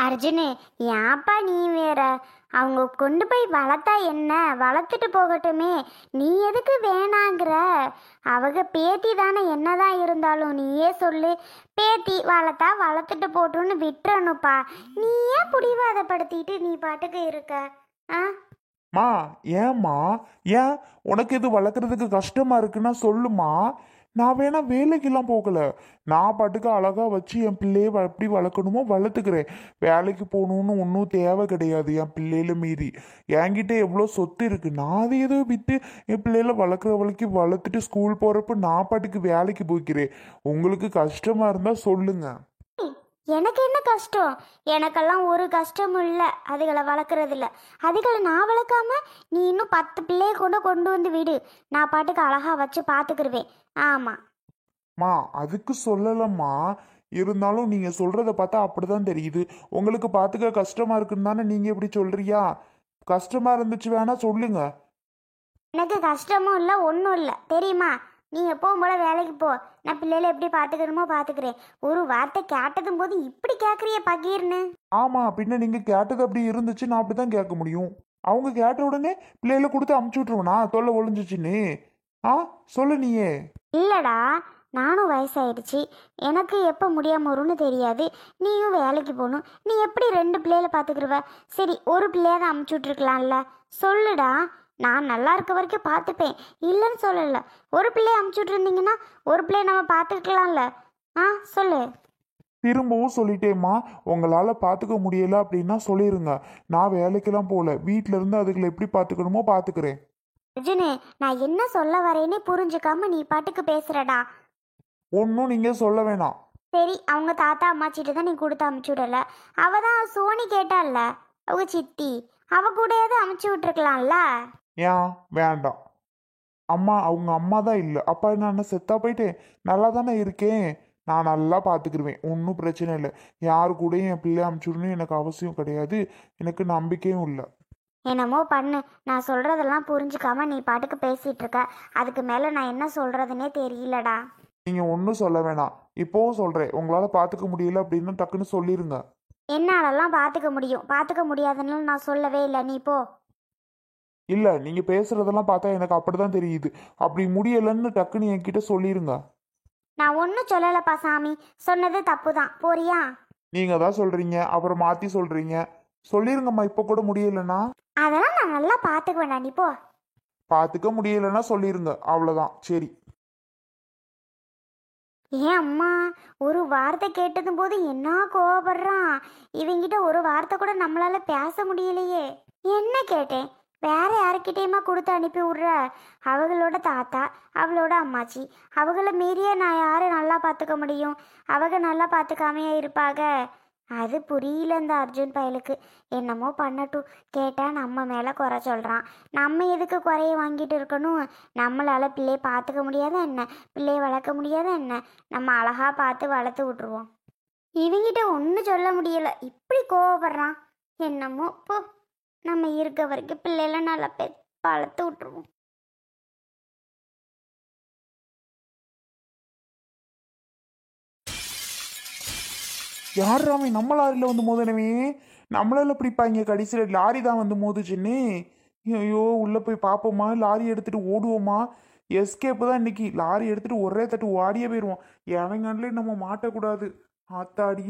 அர்ஜுனு, ஏன்ப்பா நீ வேற? அவங்க கொண்டு போய் வளர்த்தா என்ன, வளர்த்துட்டு போகட்டுமே. நீ எதுக்கு வேணாங்கிற? அவங்க பேத்தி தானே, என்னதான் இருந்தாலும் நீயே சொல்லு. பேத்தி வளர்த்தா வளர்த்துட்டு போட்டுன்னு விட்டுறணுப்பா. நீ ஏன் பிடிவாதப்படுத்திட்டு நீ பாட்டுக்கு இருக்க? ஆ மா, ஏம்மா? ஏன் உனக்கு இது வளர்க்குறதுக்கு கஷ்டமா இருக்குன்னா சொல்லுமா. நான் வேணா வேலைக்கெல்லாம் போகல. நான் பாட்டுக்கு அழகா வச்சு என் பிள்ளைய எப்படி வளர்க்கணுமோ வளர்த்துக்கிறேன். வேலைக்கு போகணும்னு ஒன்றும் தேவை கிடையாது என் பிள்ளையில மீறி. என்கிட்ட எவ்வளோ சொத்து இருக்கு. நான் அதை ஏதோ விற்று என் பிள்ளையில வளர்க்குற வரைக்கும் வளர்த்துட்டு ஸ்கூல் போகிறப்ப நான் பாட்டுக்கு வேலைக்கு போய்க்கிறேன். உங்களுக்கு கஷ்டமா இருந்தால் சொல்லுங்க. எனக்கு என்ன கஷ்டம்? எனக்கெல்லாம் ஒரு கஷ்டமும் இல்லை அதுகளை வளர்க்குறதில்ல. அதுகளை நான் வளர்க்காம நீ இன்னும் 10 பிள்ளைய கொண்டு வந்து விடு. நான் பாட்டுக்கு அழகா வச்சு பார்த்துக்கிருவேன். ஆமாம். மா, அதுக்கு சொல்லலம்மா. இருந்தாலும் நீங்க சொல்றத பார்த்தா அப்படிதான் தெரியுது. உங்களுக்கு பார்த்துக்க கஷ்டமா இருக்குன்னு தானே நீங்க இப்படி சொல்றியா? கஷ்டமா இருந்துச்சு வேணா சொல்லுங்க. எனக்கு கஷ்டமும் இல்லை, ஒன்றும் இல்லை தெரியுமா. நீ எப்பவும் போல வேலைக்கு போ. நான் பிள்ளைகளை எப்படி பார்த்துக்கணுமோ பார்த்துக்கிறேன். ஒரு வார்த்தை கேட்டதும் போது இப்படி கேட்குறிய பகீர்னு. ஆமா, பின்ன நீங்க கேட்டது அப்படி இருந்துச்சு நான் அப்படிதான் கேட்க முடியும். அவங்க கேட்ட உடனே பிள்ளைகளை கொடுத்து அமுச்சு விட்டுருவனா தொல்லை ஒளிஞ்சிச்சுன்னு? ஆ, சொல்லு நீயே. இல்லைடா, நானும் வயசாயிடுச்சு. எனக்கு எப்போ முடியாம வரும்னு தெரியாது. நீயும் வேலைக்கு போகணும். நீ எப்படி 2 பிள்ளைகளை பார்த்துக்கிருவ? சரி, ஒரு பிள்ளையாவது அமுச்சு விட்ருக்கலாம்ல. சொல்லுடா. நான் நல்லா இருக்க வரைக்கும் பார்த்துப்பேன், இல்லைன்னு சொல்லலை. ஒரு பிள்ளைய அமுச்சு விட்ருந்தீங்கன்னா ஒரு பிள்ளைய நம்ம பார்த்துக்கலாம்ல. ஆ சொல்லு. திரும்பவும் சொல்லிட்டேம்மா. உங்களால பாத்துக்க முடியல அப்படின்னா சொல்லிருங்க. நான் வேலைக்கெல்லாம் போகல. வீட்டுல இருந்து அதுகளை எப்படி பாத்துக்கணுமோ பாத்துக்கிறேன். அர்ஜுனு, நான் என்ன சொல்ல வரேன்னே புரிஞ்சுக்காம நீ பாட்டுக்கு பேசுறடா. ஒன்றும் நீங்க சொல்ல வேணாம். சரி, அவங்க தாத்தா அம்மாச்சிட்டு தான் நீ கொடுத்து அமுச்சு விடல. அவ தான் சோனி கேட்டால, அவங்க சித்தி. அவ கூடயாவது அமுச்சு விட்டுருக்கலாம்ல. ஏன் வேண்டாம்? அம்மா, அவங்க அம்மா தான் இல்லை. அப்பா நான் செத்தா போயிட்டேன். நல்லா தானே இருக்கேன். நான் நல்லா பார்த்துக்கிருவேன். ஒன்றும் பிரச்சனை இல்லை. யாரு கூடயும் என் பிள்ளை அமுச்சுடணும் எனக்கு அவசியம் கிடையாது. எனக்கு நம்பிக்கையும் இல்லை. என்னமோ பண்ணு. நான் சொல்றதெல்லாம் புரிஞ்சுக்காம நீ பாட்டுக்கு பேசிட்டு இருக்க. அதுக்கு மேல நான் என்ன சொல்றதுன்னே தெரியலடா. நீங்க ஒன்றும் சொல்ல வேணாம். இப்போவும் சொல்றேன், உங்களால பார்த்துக்க முடியல அப்படின்னு டக்குன்னு சொல்லிருங்க. என்னாலெல்லாம் பார்த்துக்க முடியும், பார்த்துக்க முடியாதுன்னு நான் சொல்லவே இல்லை. நீ போ. இல்ல, நீங்க பேசுறதெல்லாம் பார்த்தா எனக்கு அப்படிதான் தெரியுது. அப்படி முடியலன்னு டக்குன்னு என்கிட்ட சொல்லிருங்க. நான் ஒன்றும் சொல்லலப்பா சாமி. சொன்னது தப்பு தான். போறியா? நீங்க தான் சொல்றீங்க, அப்புறம் மாத்தி சொல்றீங்க. சொல்லிருங்கம்மா. இப்ப கூட முடியலன்னா? அதெல்லாம் நான் நல்லா பார்த்துக்க வேண்டாம். நீ போ. பார்த்துக்க முடியலன்னா சொல்லிருங்க, அவ்வளவுதான். சரி. ஏன் அம்மா, ஒரு வார்த்தை கேட்டதும் போது என்ன கோவப்படுறான். இவங்கிட்ட ஒரு வார்த்தை கூட நம்மளால பேச முடியலையே. என்ன கேட்டேன்? வேற யாருக்கிட்டேயுமா கொடுத்து அனுப்பி விட்ற? அவங்களோட தாத்தா, அவளோட அம்மாச்சி, அவங்கள மீறிய நான் யாரை நல்லா பார்த்துக்க முடியும்? அவங்க நல்லா பார்த்துக்காமையா இருப்பாங்க? அது புரியல இந்த அர்ஜுன் பயலுக்கு. என்னமோ பண்ணட்டும். கேட்டால் நம்ம மேலே குறை சொல்கிறான். நம்ம எதுக்கு குறைய வாங்கிட்டு இருக்கணும்? நம்மளால் பிள்ளையை பார்த்துக்க முடியாத என்ன, பிள்ளையை வளர்க்க முடியாத என்ன? நம்ம அழகாக பார்த்து வளர்த்து விட்ருவோம். இவங்கிட்ட ஒன்றும் சொல்ல முடியல, இப்படி கோவப்படுறான். என்னமோ போ. நம்ம இருக்க வரைக்கும் பிள்ளைகளை நல்லா வளர்த்து விட்ருவோம். யார் ராமி நம்ம லாரியில வந்து மோதனவே? நம்மளால பிடிப்பாங்க. கடைசியில் லாரி தான் வந்து மோதுச்சுன்னு. ஐயோ, உள்ள போய் பார்ப்போமா? லாரி எடுத்துட்டு ஓடுவோமா? எஸ்கேப்பு தான் இன்னைக்கு. லாரி எடுத்துட்டு ஒரே தட்டு ஓடியே போயிடுவோம். எவங்கள்லே நம்ம மாட்டக்கூடாது. ஆத்தாடி,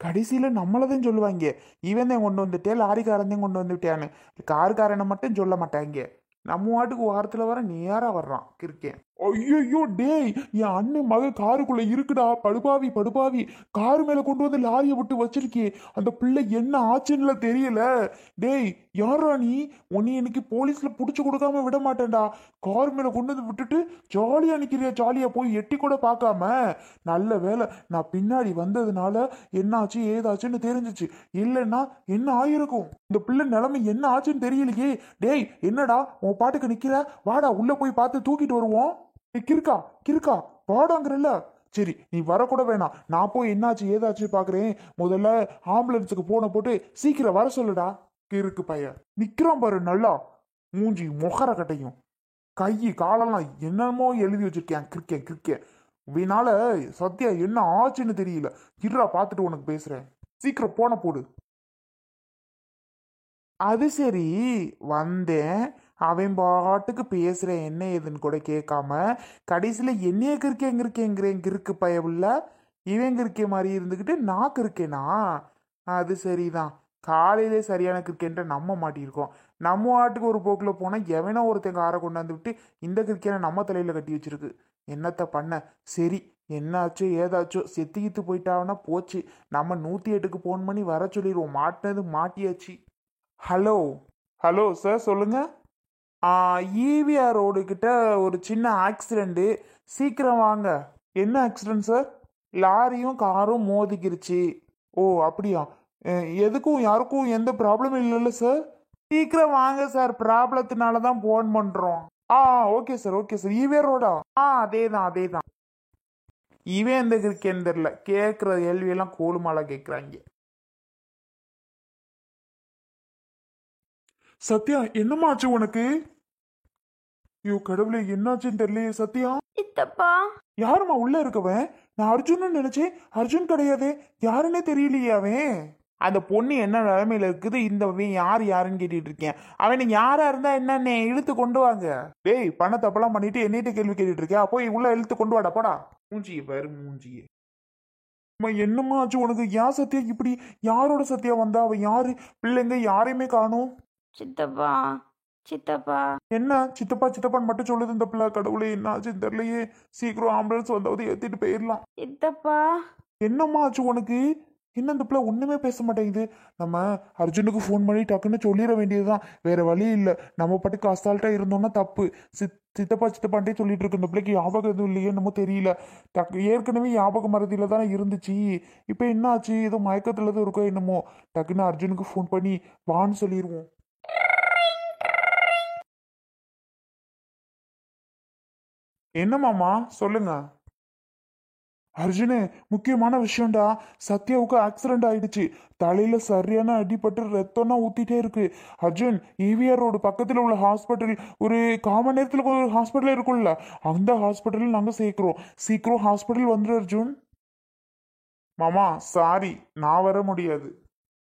கடைசியில நம்மளதான் சொல்லுவாங்க, இவன் தான் கொண்டு வந்துட்டே, லாரிக்காரன் தான் கொண்டு வந்துட்டான்னு. காருக்காரனை மட்டும் சொல்ல மாட்டாங்க. நம்ம வாட்டுக்கு வாரத்துல வர நேரா வர்றான் கிருக்கேன். ஐயோ டேய், என் அண்ணன் மக காருக்குள்ள இருக்குடா. படுபாவி படுபாவி, காரு மேல கொண்டு வந்து லாரியை விட்டு வச்சிருக்கே. அந்த பிள்ளை என்ன ஆச்சுன்னு தெரியல. டேய், யாரா நீ? உன்னை இன்னைக்கு போலீஸ்ல புடிச்சு கொடுக்காம விட மாட்டேன்டா. கார் மேல கொண்டு வந்து விட்டுட்டு ஜாலியா நிக்கிறியா? ஜாலியா போய் எட்டி கூட பார்க்காம. நல்ல வேலை நான் பின்னாடி வந்ததுனால என்னாச்சு ஏதாச்சுன்னு தெரிஞ்சிச்சு. இல்லைன்னா என்ன ஆயிருக்கும்? இந்த பிள்ளை நிலைமை என்ன ஆச்சுன்னு தெரியலையே. டேய், என்னடா உன் பாட்டுக்கு நிக்கிற? வாடா, உள்ள போய் பார்த்து தூக்கிட்டு வருவோம். கிறுக்கா கிறுக்கா, வாடாங்கிறல்ல. சரி, நீ வரக்கூட வேணாம். நான் போய் என்னாச்சு ஏதாச்சு பாக்குறேன். முதல்ல ஆம்புலன்ஸுக்கு போன போட்டு சீக்கிரம் வர சொல்லுடா. கிறுக்கு பையன் நிக்கிறான் பாரு, நல்லா மூஞ்சி மொகர கட்டையும், கை காலெல்லாம் என்னமோ எழுதி வச்சிருக்கேன். கிறுக்கேன் கிறுக்கேன். இதனால சத்யா என்ன ஆச்சுன்னு தெரியல. இருடா, பார்த்துட்டு உனக்கு பேசுறேன். சீக்கிரம் போன போடு. அது சரி, வந்தேன். அவன் பாட்டுக்கு பேசுறேன் என்ன ஏதுன்னு கூட கேட்காம கடைசியில என்னைய கிறுக்கேங்கிறேன் கிறுக்கு பயவுள்ள. இவன் கிறுக்கே மாதிரி இருந்துக்கிட்டு நான் கிறுக்கேனா? அது சரிதான். காலையிலே சரியான கிரிக்கெட்டை நம்ம மாட்டியிருக்கோம். நம்ம ஆட்டுக்கு ஒரு போக்கில் போனால் எவனோ ஒருத்தங்க ஆற கொண்டாந்து விட்டு இந்த கிரிக்கெட்டை நம்ம தலையில் கட்டி வச்சிருக்கு. என்னத்த பண்ண? சரி, என்னாச்சோ ஏதாச்சோ செத்திக்கித்து போயிட்டாங்கன்னா போச்சு. நம்ம 108க்கு ஃபோன் பண்ணி வர சொல்லிடுவோம். மாட்டினது மாட்டியாச்சு. ஹலோ ஹலோ சார், சொல்லுங்க. ஈவிஆர் ரோடு கிட்ட ஒரு சின்ன ஆக்சிடெண்ட்டு, சீக்கிரம் வாங்க. என்ன ஆக்சிடென்ட் சார்? லாரியும் காரும் மோதிக்கிருச்சு. ஓ அப்படியா? எதுக்கும் யாருக்கும் எந்த ப்ராப்ளமும் இல்லைல்ல சார்? சீக்கிரம் வாங்க சார், ப்ராப்ளத்தினால தான் ஃபோன் பண்ணுறோம். Okay sir, okay sir. EVR ரோடா? அதே தான். இவன் எந்த கிரிக்கெட் தெரியல, கேட்குற கேள்வியெல்லாம் கோலுமாலா கேட்குறாங்க. சத்யா, என்னம்மா ஆச்சு உனக்கு? ஐயோ கடவுளே, என்னாச்சுன்னு தெரியலையே சத்யா. சித்தப்பா, யாரும்மா உள்ள இருக்கவன்? நான் அர்ஜுன்னு நினைச்சேன். அர்ஜுன் கிடையாது. யாருன்னே தெரியலையே அவன். அந்த பொண்ணு என்ன நிலைமையில இருக்குது, இந்த யாருன்னு கேட்டுட்டு இருக்கேன். அவனை யாரா இருந்தா என்னன்னு இழுத்து கொண்டு வாங்க. டேய், பண தப்பெல்லாம் பண்ணிட்டு என்னிட்ட கேள்வி கேட்டுட்டு இருக்கேன். போய் உள்ள இழுத்து கொண்டு வாடா, போடா. மூஞ்சியே பாரு, மூஞ்சியே. என்னம்மா ஆச்சு உனக்கு? ஏன் சத்யா இப்படி? யாரோட சத்யா வந்தா? அவன் யாரு? பிள்ளைங்க யாரையுமே காணும். சித்தப்பா, சித்தப்பா. என்ன சித்தப்பான்னு மட்டும் சொல்லுது இந்த பிள்ளை. கடவுளே, என்ன ஆச்சுன்னு தெரியலையே. சீக்கிரம் ஆம்புலன்ஸ் வந்தாவது ஏத்திட்டு போயிடலாம். சித்தப்பா, என்னம்மா ஆச்சு உனக்கு? என்ன இந்த பிள்ளை ஒண்ணுமே பேச மாட்டேங்குது? நம்ம அர்ஜுனுக்கு ஃபோன் பண்ணி டக்குன்னு சொல்லிட வேண்டியதுதான். வேற வழி இல்லை. நம்ம பாட்டுக்கு அசால்ட்டா இருந்தோம்னா தப்பு. சித்தப்பான்ட்டே சொல்லிட்டு இருக்கு. இந்த பிள்ளைக்கு ஞாபகம் எதுவும் இல்லையே, என்னமோ தெரியல. ஏற்கனவே ஞாபக மறதியில தானே இருந்துச்சு. இப்போ என்ன ஆச்சு? ஏதோ மயக்கத்துல தான் இருக்கோ என்னமோ. டக்குன்னு அர்ஜுனுக்கு ஃபோன் பண்ணி வான்னு சொல்லிடுவோம். என்னமாமா சொல்லுங்க. அர்ஜுனு, முக்கியமான விஷயம்டா. சத்யாவுக்கு ஆக்சிடென்ட் ஆயிடுச்சு. தலையில சரியான அடிபட்டு ரத்தம்னா ஊத்திட்டே இருக்கு. அர்ஜுன், ஈவிஆர் ரோடு பக்கத்துல உள்ள ஹாஸ்பிட்டல், ஒரு காமன் நேரத்துல ஒரு ஹாஸ்பிட்டல் இருக்குல்ல, அந்த ஹாஸ்பிட்டல் நாங்க சேர்க்கிறோம். சீக்கிரம் ஹாஸ்பிட்டல் வந்துரு அர்ஜுன். மாமா சாரி, நான் வர முடியாது.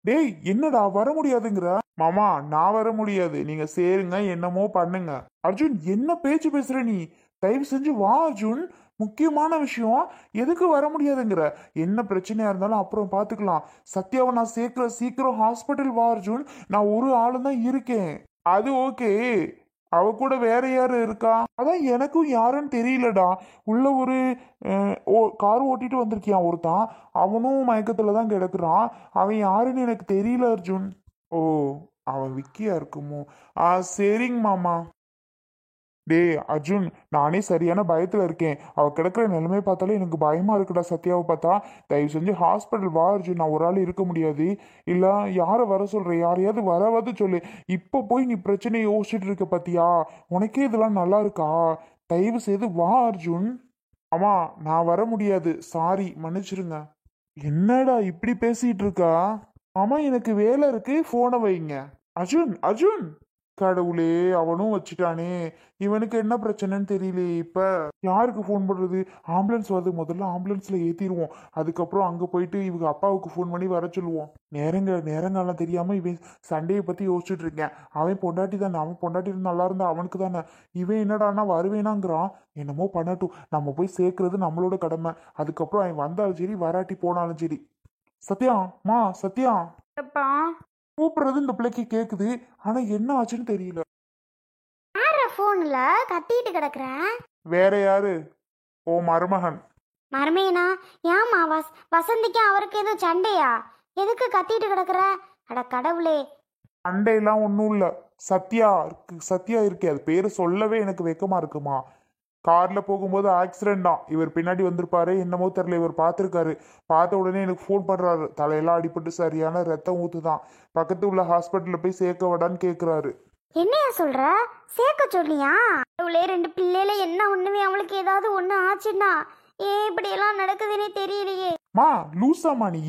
டேய், என்னடா வர முடியாதுங்கிற? மாமா நான் வர முடியாது, நீங்க சேருங்க, என்னமோ பண்ணுங்க. அர்ஜுன், என்ன பேச்சு பேசுற நீ? தயவு செஞ்சு வா அர்ஜுன், முக்கியமான விஷயம். எதுக்கு வர முடியாதுங்கிற? என்ன பிரச்சனையா இருந்தாலும் அப்புறம் பாத்துக்கலாம். சத்யாவை நான் சேர்க்கிற, சீக்கிரம் ஹாஸ்பிட்டல் வா அர்ஜுன். நான் ஒரு ஆளு தான் இருக்கேன். அது ஓகே, அவ கூட வேற யாரு இருக்கா? அதான் எனக்கும் யாருன்னு தெரியலடா. உள்ள ஒரு கார் ஓட்டிட்டு வந்திருக்கியான் ஒருத்தான். அவனும் மயக்கத்துல தான் கிடக்குறான். அவன் யாருன்னு எனக்கு தெரியல அர்ஜுன். ஓ, அவன் விக்கியா இருக்குமோ? சரிங்க மாமா. டே அர்ஜுன், நானே சரியான பயத்துல இருக்கேன். அவ கிடக்குற நிலைமை பார்த்தாலே எனக்கு பயமா இருக்குடா. சத்யாவை பார்த்தா தயவு செஞ்சு ஹாஸ்பிட்டல் வா அர்ஜுன். நான் ஒரு ஆள் இருக்க முடியாது. இல்ல யாரை வர சொல்றேன்? யாரையாவது வரவாது சொல்லு. இப்போ போய் நீ பிரச்சனையை யோசிச்சுட்டு இருக்க பாத்தியா? உனக்கே இதெல்லாம் நல்லா இருக்கா? தயவு செய்து வா அர்ஜுன். ஆமா, நான் வர முடியாது, சாரி, மன்னிச்சிருங்க. என்னடா இப்படி பேசிட்டு இருக்கா? ஆமா, எனக்கு வேலை இருக்கு, போனை வைங்க. அர்ஜுன், அர்ஜுன். கடவுளே, அவனும் வச்சுட்டானே. இவனுக்கு என்ன பிரச்சனைன்னு தெரியலையே. இப்ப யாருக்கு ஃபோன் பண்றது? ஆம்புலன்ஸ் வருது, முதல்ல ஆம்புலன்ஸ்ல ஏத்திடுவோம். அதுக்கப்புறம் அங்க போயிட்டு இவங்க அப்பாவுக்கு ஃபோன் பண்ணி வர சொல்லுவோம். நேரங்காலம் தெரியாம இவன் சண்டையை பத்தி யோசிச்சுட்டு இருக்கேன். அவன் பொண்டாட்டி தானே, அவன் பொண்டாட்டி நல்லா இருந்தா அவனுக்கு தானே. இவன் என்னடானா வருவேனாங்கிறான். என்னமோ பண்ணட்டும், நம்ம போய் சேர்க்கறது நம்மளோட கடமை. அதுக்கப்புறம் அவன் வந்தாலும் சரி, வராட்டி போனாலும் சரி. சத்யா, மா சத்யா. கூப்பிடுறது இந்த பிள்ளைக்கு கேக்குது, ஆனா என்ன ஆச்சுன்னு தெரியல. போன்ல கத்திட்டு கிடக்குறேன். வேற யாரு? ஓ மருமகன். மருமையனா? ஏமா வசந்திக்கு அவருக்கு எதுவும் சண்டையா? எதுக்கு கத்திட்டு கிடக்குற? அட கடவுளே. சண்டையெல்லாம் ஒன்றும் இல்லை. சத்யா இருக்கே, அது பேரு சொல்லவே எனக்கு வெக்கமா இருக்குமா. கார்ல போகும்போது ஆக்சிடென்ட் தான். இவர் பின்னாடி வந்திருப்பாரு, என்னமோ தெரியல. இவர் பார்த்துருக்காரு. பார்த்த உடனே எனக்கு ஃபோன் பண்றாரு. தலையெல்லாம் அடிபட்டு சரியான ரத்தம் ஊத்துதான். பக்கத்து உள்ள ஹாஸ்பிட்டல்ல போய் சேர்க்க விடான்னு கேக்குறாரு. என்னையா சொல்ற? சேர்க்க சொல்லியா? அவளே 2 பிள்ளைல என்ன ஒண்ணுமே அவளுக்கு ஏதாவது ஒண்ணு ஆச்சுன்னா ஏன் இப்படி எல்லாம் நடக்குதுன்னே தெரியலையே. மா லூசாமா நீ?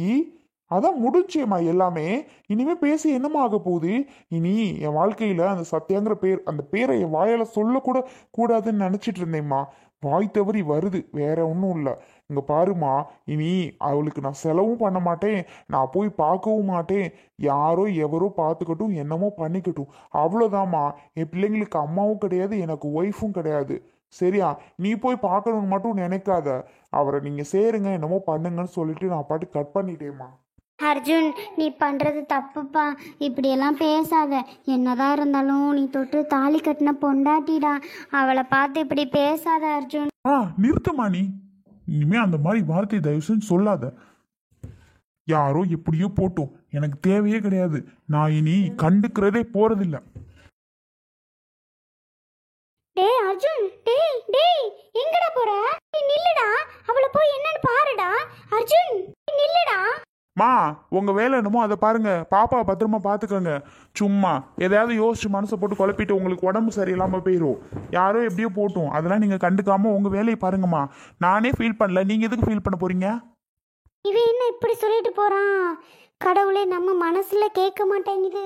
அதான் முடிச்சேம்மா எல்லாமே. இனிமே பேசி என்னமா ஆக போகுது? இனி என் வாழ்க்கையில அந்த சத்யாங்கிற பேர், அந்த பேரை என் வாயால சொல்லக்கூட கூடாதுன்னு நினைச்சிட்டு இருந்தேம்மா. வாய் தவறி வருது, வேற ஒன்றும் இல்லை. இங்க பாருமா, இனி அவளுக்கு நான் செலவும் பண்ண மாட்டேன், நான் போய் பார்க்கவும் மாட்டேன். யாரோ எவரோ பார்த்துக்கட்டும், என்னமோ பண்ணிக்கட்டும், அவ்வளோதாம்மா. என் பிள்ளைங்களுக்கு அம்மாவும் கிடையாது, எனக்கு ஒய்ஃபும் கிடையாது. சரியா? நீ போய் பார்க்கணும்னு மட்டும் நினைக்காத. அவரை நீங்க சேருங்க, என்னமோ பண்ணுங்கன்னு சொல்லிட்டு நான் பாட்டு கட் பண்ணிட்டேம்மா. அர்ஜுன், நீ பண்ணுறது தப்புப்பா. இப்படியெல்லாம் பேசாத. என்னதான் இருந்தாலும் நீ தொட்டு தாலி கட்டின பொண்டாட்டிடா. அவளை பார்த்து இப்படி பேசாத அர்ஜுன். நிறுத்துமா நீ. இனிமே அந்த மாதிரி வார்த்தை தயவு செஞ்சு சொல்லாத. யாரோ எப்படியோ போட்டோம், எனக்கு தேவையே கிடையாது. நான் இனி கண்டுக்கிறதே போறதில்ல. டேய் அர்ஜுன், டேய் டேய், எங்கடா போற? நீ நில்லுடா. அவளை போய் என்னன்னு பாருடா. அர்ஜுன், நீ நில்லுடா. மா, உங்க வேலை என்னமோ அதை பாருங்க. பாப்பா பத்திரமா பாத்துக்கோங்க. சும்மா எதையாவது யோசிச்சு மனசை போட்டு குழப்பிட்டு உங்களுக்கு உடம்பு சரியில்லாம போயிடும். யாரோ எப்படியோ போட்டும், அதெல்லாம் நீங்க கண்டுக்காம உங்க வேலையை பாருங்கம்மா. நானே ஃபீல் பண்ணல, நீங்க எதுக்கு ஃபீல் பண்ண போறீங்க? இவன் என்ன இப்படி சொல்லிட்டு போறான்? கடவுளே, நம்ம மனசுல கேட்க மாட்டேங்குது.